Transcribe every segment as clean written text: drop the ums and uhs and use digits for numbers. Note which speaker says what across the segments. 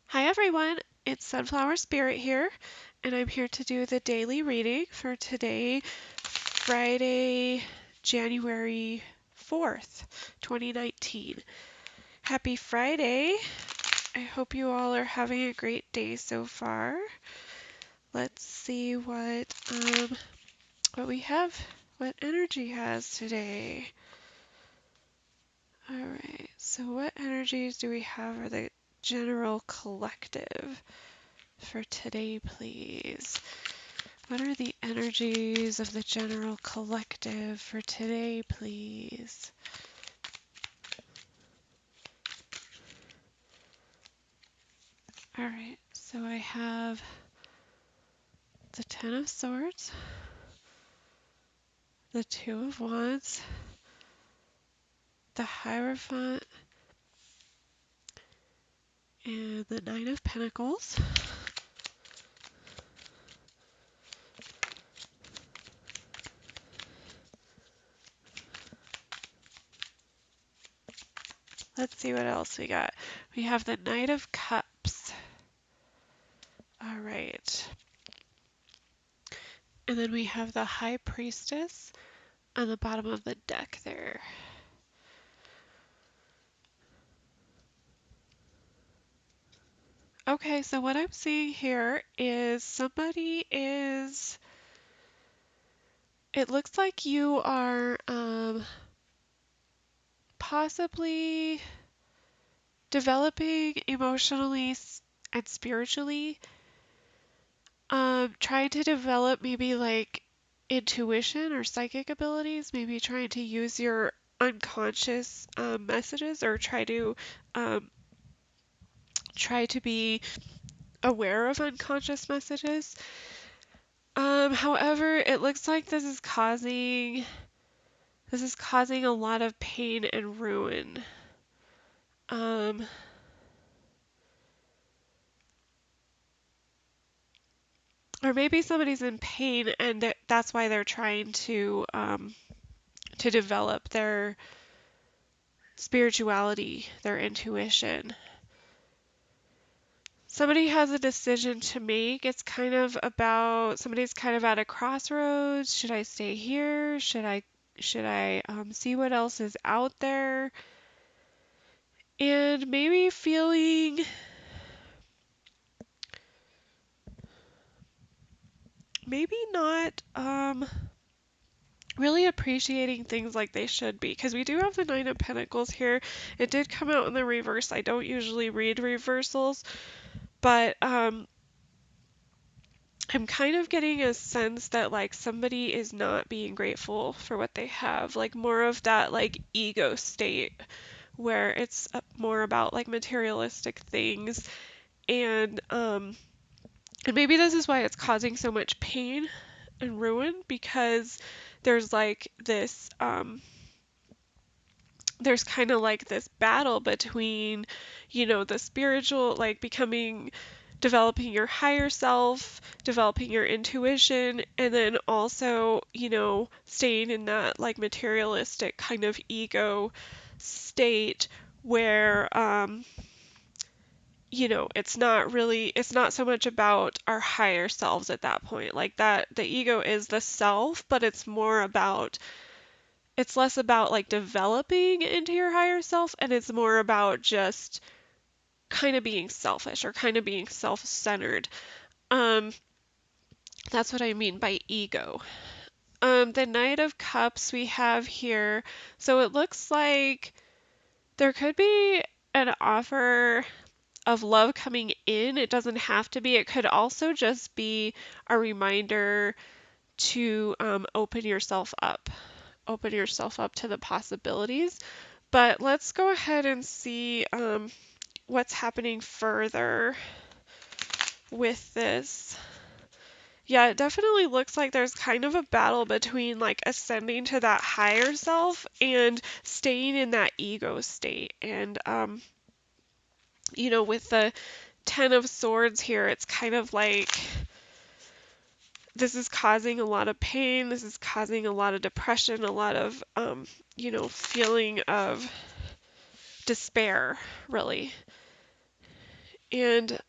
Speaker 1: Hi everyone, it's Sunflower Spirit here, and I'm here to do the daily reading for today, Friday, January 4th, 2019. Happy Friday! I hope you all are having a great day so far. Let's see what we have, what energy has today. All right, so what energies do we have for the general collective for today, please? What are the energies of the general collective for today, please? All right, so I have the Ten of Swords, the Two of Wands, the Hierophant, and the Nine of Pentacles. Let's see what else we got. We have the Knight of Cups. All right. And then we have the High Priestess on the bottom of the deck there. Okay, so what I'm seeing here is it looks like you are possibly developing emotionally and spiritually, trying to develop maybe like intuition or psychic abilities, maybe trying to use your unconscious messages or um, try to be aware of unconscious messages. However, it looks like this is causing a lot of pain and ruin. Um, or maybe somebody's in pain and that's why they're trying to develop their spirituality, their intuition. Somebody has a decision to make. It's kind of about somebody's kind of at a crossroads. Should I stay here? Should I see what else is out there? And maybe feeling maybe not really appreciating things like they should be, because we do have the Nine of Pentacles here. It did come out in the reverse. I don't usually read reversals, but I'm kind of getting a sense that like somebody is not being grateful for what they have, like more of that like ego state where it's more about like materialistic things, and and maybe this is why it's causing so much pain and ruin, because there's like this there's kind of like this battle between, the spiritual, like developing your higher self, developing your intuition, and then also, staying in that like materialistic kind of ego state where, it's not so much about our higher selves at that point. Like that, the ego is the self, but it's less about like developing into your higher self, and it's more about just kind of being selfish or kind of being self-centered. Um, that's what I mean by ego. The Knight of Cups we have here, so it looks like there could be an offer of love coming in. It doesn't have to be. It could also just be a reminder to open yourself up. Open yourself up to the possibilities. But let's go ahead and see what's happening further with this. Yeah, it definitely looks like there's kind of a battle between like ascending to that higher self and staying in that ego state. And, with the Ten of Swords here, it's kind of like this is causing a lot of pain. This is causing a lot of depression, a lot of, feeling of despair, really. And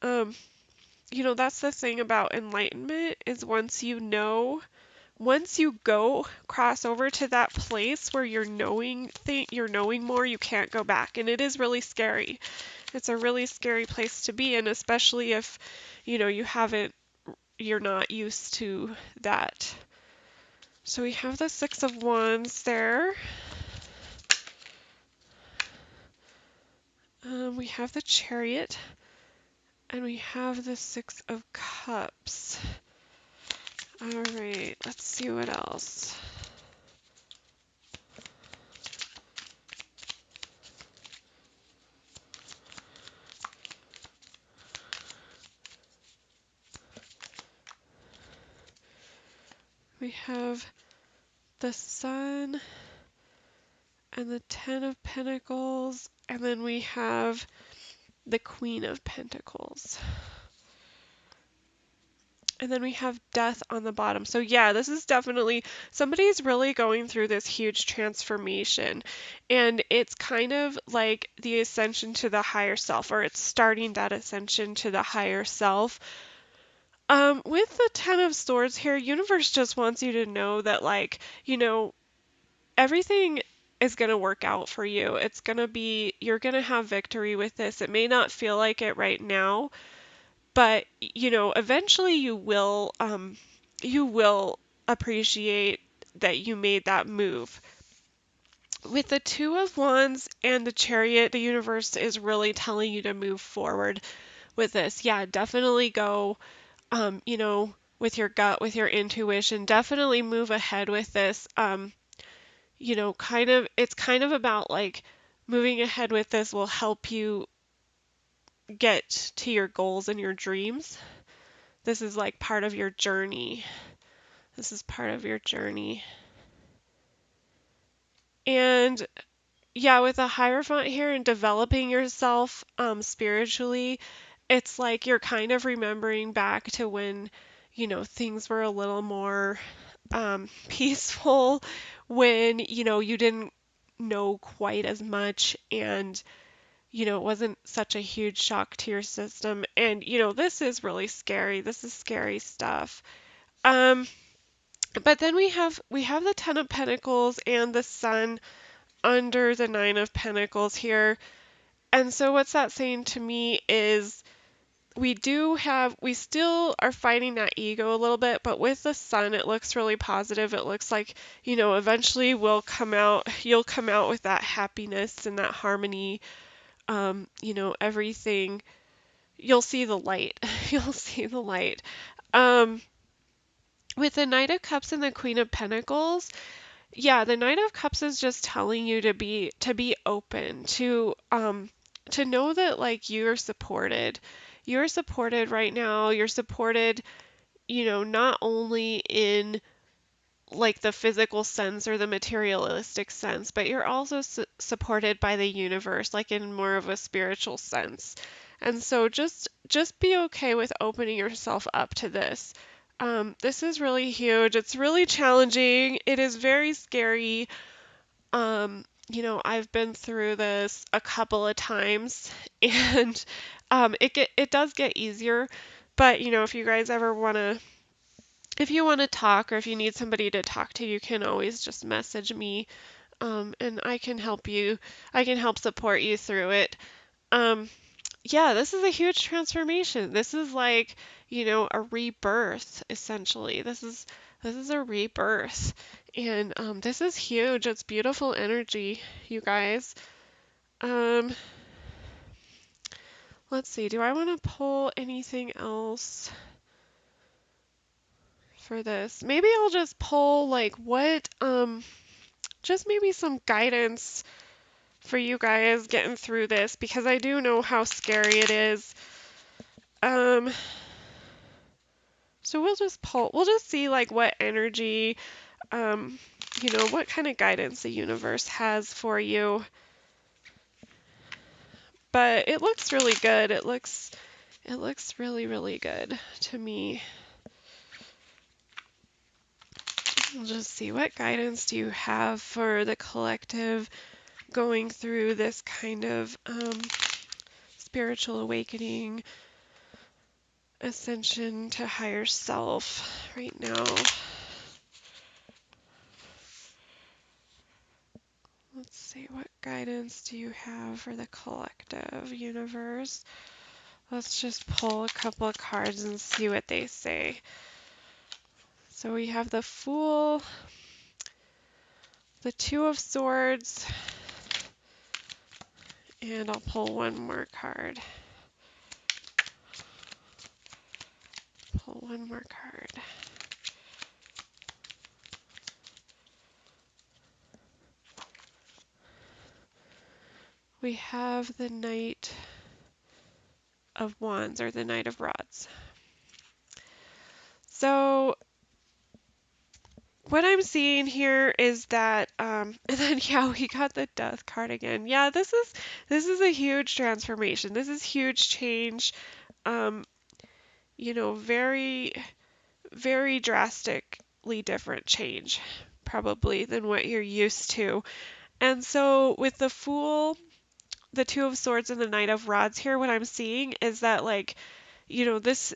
Speaker 1: that's the thing about enlightenment is once you go cross over to that place where you're knowing more, you can't go back. And it is really scary. It's a really scary place to be in, especially if, you're not used to that. So we have the Six of Wands there. We have the Chariot, and we have the Six of Cups. All right, let's see what else. We have the Sun and the Ten of Pentacles, and then we have the Queen of Pentacles. And then we have Death on the bottom. So yeah, this is definitely, somebody's really going through this huge transformation. And it's kind of like the ascension to the higher self, or it's starting that ascension to the higher self. With the Ten of Swords here, universe just wants you to know that, like, everything is going to work out for you. You're going to have victory with this. It may not feel like it right now, but eventually you will appreciate that you made that move. With the Two of Wands and the Chariot, the universe is really telling you to move forward with this. Yeah, definitely go, with your gut, with your intuition, definitely move ahead with this. It's kind of about like moving ahead with this will help you get to your goals and your dreams. This is like part of your journey. This is part of your journey. And yeah, with the Hierophant here and developing yourself spiritually, it's like you're kind of remembering back to when, things were a little more peaceful, when, you didn't know quite as much, and, it wasn't such a huge shock to your system. And, this is really scary. This is scary stuff. But then we have the Ten of Pentacles and the Sun under the Nine of Pentacles here. And so what's that saying to me is we still are fighting that ego a little bit, but with the Sun, it looks really positive. It looks like, eventually you'll come out with that happiness and that harmony. Everything, you'll see the light. You'll see the light. With the Knight of Cups and the Queen of Pentacles, yeah, the Knight of Cups is just telling you to be open, to know that, like, you're supported. You're supported right now. You're supported, not only in like the physical sense or the materialistic sense, but you're also supported by the universe, like in more of a spiritual sense. And so just be okay with opening yourself up to this. This is really huge. It's really challenging. It is very scary. I've been through this a couple of times, and it does get easier. But if you guys ever if you want to talk, or if you need somebody to talk to, you can always just message me, and I can help you. I can help support you through it. Um, yeah, this is a huge transformation. This is like, a rebirth, essentially. This is a rebirth. And this is huge. It's beautiful energy, you guys. Um, let's see. Do I want to pull anything else for this? Maybe I'll just pull like just maybe some guidance for you guys getting through this, because I do know how scary it is. Um, so we'll just see like what energy, what kind of guidance the universe has for you. But it looks really good. It looks really, really good to me. We'll just see, what guidance do you have for the collective going through this kind of spiritual awakening, ascension to higher self right now. Let's see, what guidance do you have for the collective universe? Let's just pull a couple of cards and see what they say. So we have the Fool, the Two of Swords, and I'll pull one more card. Pull one more card. We have the Knight of Wands, or the Knight of Rods. So what I'm seeing here is that, and then yeah, we got the Death card again. Yeah, this is a huge transformation. This is huge change. Um, very, very drastically different change, probably, than what you're used to. And so with the Fool, the Two of Swords, and the Knight of Rods here, what I'm seeing is that, like, this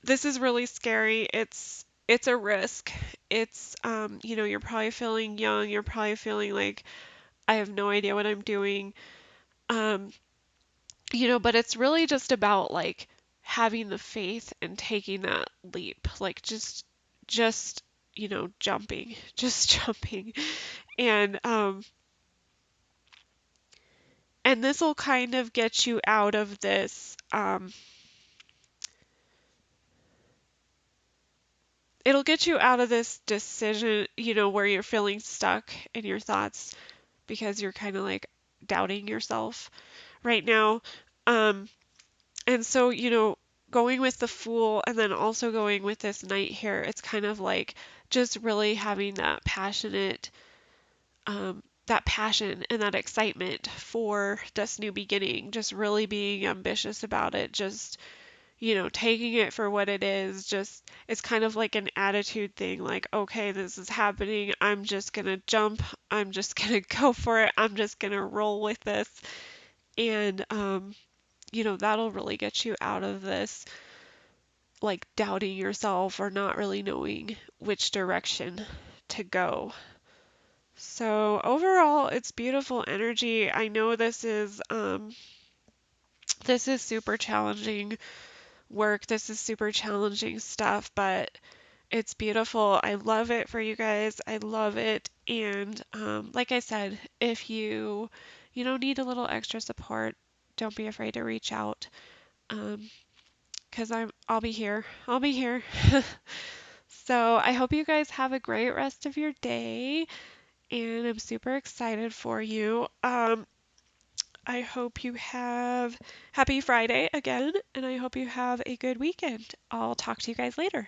Speaker 1: is really scary. It's a risk. It's you're probably feeling young. You're probably feeling like I have no idea what I'm doing. Um, but it's really just about like having the faith and taking that leap. Like just jumping, just jumping. And and this will kind of get you out of this it'll get you out of this decision, where you're feeling stuck in your thoughts because you're kind of like doubting yourself right now. Um, and so, going with the Fool and then also going with this Knight here, it's kind of like just really having that passion and that excitement for this new beginning, just really being ambitious about it, just taking it for what it is. Just, it's kind of like an attitude thing, like, okay, this is happening. I'm just gonna jump. I'm just gonna go for it. I'm just gonna roll with this. And, that'll really get you out of this, like, doubting yourself or not really knowing which direction to go. So overall, it's beautiful energy. I know this is super challenging work. This is super challenging stuff, but it's beautiful. I love it for you guys. I love it. And like I said, if need a little extra support, don't be afraid to reach out. Because I'll be here. I'll be here. So I hope you guys have a great rest of your day, and I'm super excited for you. I hope you have happy Friday again, and I hope you have a good weekend. I'll talk to you guys later.